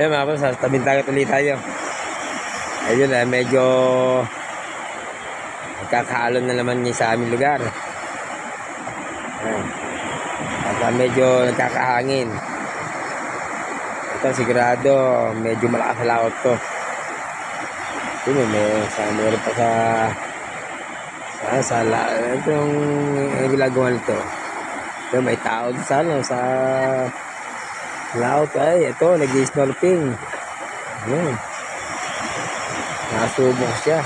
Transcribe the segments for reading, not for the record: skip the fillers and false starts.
Ayun mga boss, sa tabing dagat ulit tayo. Ayun medyo nagkakaalon na naman niya sa aming lugar. Ayan. At medyo nagkakahangin. Ito sigurado medyo malakas na laot to. Ito meron pa sa itong ginagawa nito. Ito may tao sa laot ay ito nag-snorkeling. Ayun. Nasubok siya.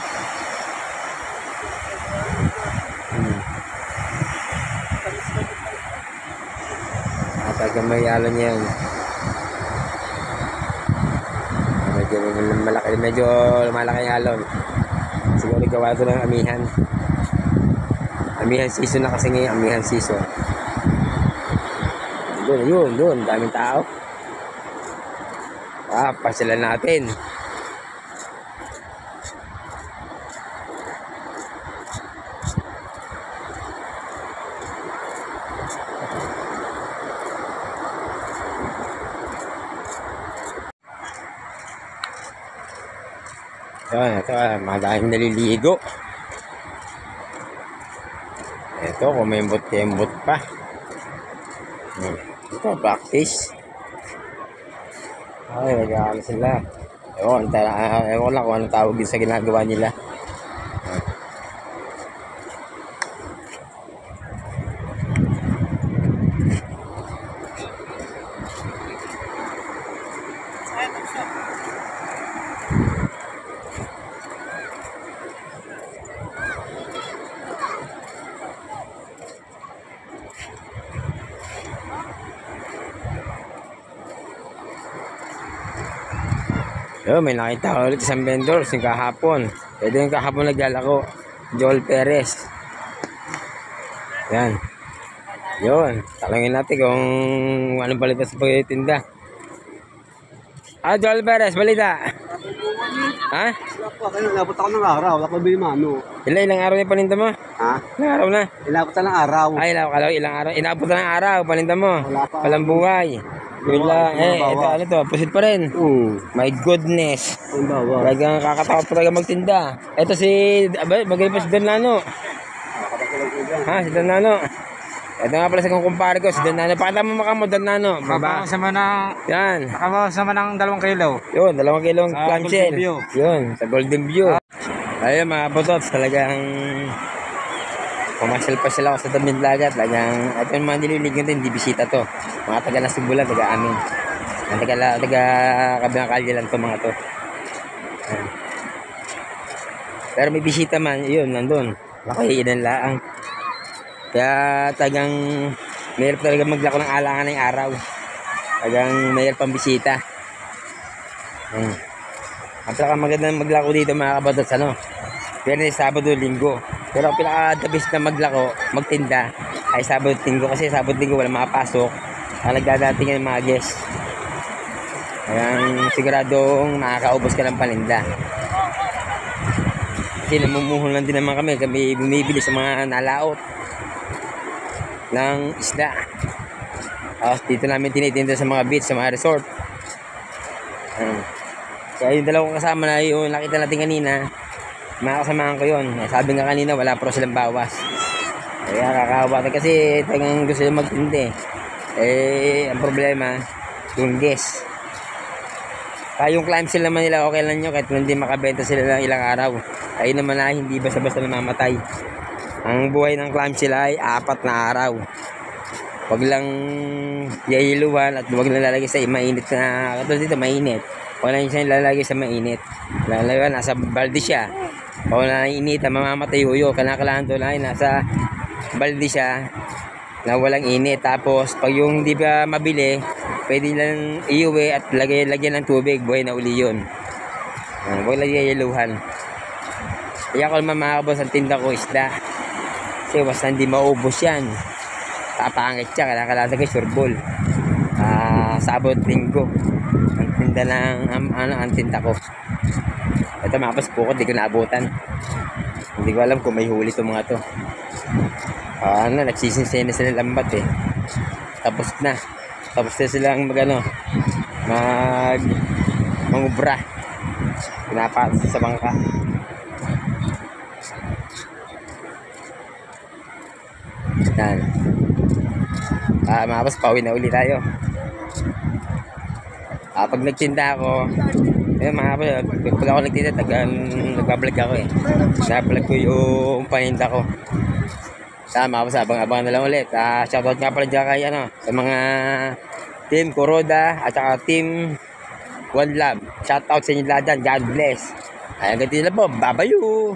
At may alon niya yan. Medyo malaki yung alon. Siguro gawa ito ng amihan. Amihan season na kasi ngayon. Amihan season. Doon. Daming tao. Pasyalan natin. Yan, ito madaming naliligo. Ito, kumembot-kembot pa. Ito, practice. Ay, nag-aaral sila. Ewan lang kung anong tawag din sa ginagawa nila. May nakita ko ulit isang vendor yung kahapon. Pwede yung kahapon naglalako. Joel Perez. Yan. Yun. Talangin natin kung anong balita sa pagtitinda. Joel Perez, balita. Ha? Inabot ako ng araw. Wala ko binimano. Ilang araw na paninda mo? Ha? Ilang araw na? Inabot ng araw. Ay, ilang araw. Inabot na ng araw. Paninda mo. Wala pa. Walang buhay. Yun lang. Ito, ano to? Pusit pa rin. My goodness. Ang bawa. Talagang kakatakot pa talaga magtinda. Ito si, bagay pa si Don Nano. Si Don Nano. Ito nga pala sa kong kumpare ko, si Don Nano. Pakita mo maka mo, Don Nano. Baba sama ng yan. Baba sama ng 2 kilo. Yun, 2 kilong clamshell. Golden View. Yun, sa Golden View. Ayun mga botots, talagang pumasyal pa sila ako sa tabing dagat. Talagang, ito yung mga nililig nito, hindi bisita to. Mga taga Nasibulan, taga amin. Taga kabilang kalye lang to mga to. Ayan. Pero may bisita man, yun, nandun. Nakahiinan laang. Kaya tagang mayroon talaga maglako ng alangan ng araw. Tagang mayroon pang bisita. Ang pinakamagandang maglako dito mga kabatots, Biyernes, Sabado, Linggo. Pero ang pinaka-the-best na maglako, magtinda, ay Sabado, Linggo. Kasi Sabado, Linggo walang makapasok. Nagdadating ng mga guests. Kaya siguradong makakaubos ka ng paninda. Kasi namumuhon lang din naman kami. Kami bumibili sa mga nalaot ng isda. Tapos dito namin tinitinda sa mga beach, sa mga resort. Kaya yung dalawang kasama na yung nakita natin kanina, mga kasamahan ko yun. Sabi nga kanina wala pro silang bawas. Kaya kakawa kasi talagang gusto nila magtindi. Ang problema yung guest. Kaya yung climb naman nila okay lang nyo kahit hindi makabenta sila ng ilang araw. Ayun naman na hindi basta-basta namamatay. Ang buhay ng climb ay 4 na araw. Wag lang yayiluhan at wag lang lalagay sa mainit na katulad dito mainit. Wala lang siya lalagay sa mainit. Lalagay nasa balde siya. O na init, mamamatay huyo. Kailangan to lang nasa balde siya na walang init. Tapos pag yung hindi pa mabili, pwede lang iuwi at lagyan ng tubig. Buhay na uli yun. Huwag lang yayiluhan. Kaya ako naman makakabos ang tinda ko isda. Kasi basta hindi maubos yan. Papangit siya. Kailangan lagay surbol. Sabot, Linggo. Ang tinda ng ang tinda ko. Ito mapas po ko, di ko naabutan. Hindi ko alam kung may huli itong mga to. Nagsisinsena sila lambat eh. Tapos na silang mangubra. Pinapatas sa bangka. Yan. Mga boss, pauwi na uli tayo. Pag nagtinda ako, mga boss, pag ako nagtinda, nagbablog ako eh. Nagbablog ko yung paninda ko. Mga boss, abang-abang na lang ulit. Shoutout nga pala dyan kay, sa mga Team Kuroda at saka Team One Love. Shoutout sa inyo lahat dyan. God bless. Ayan, ganito na po. Babayu!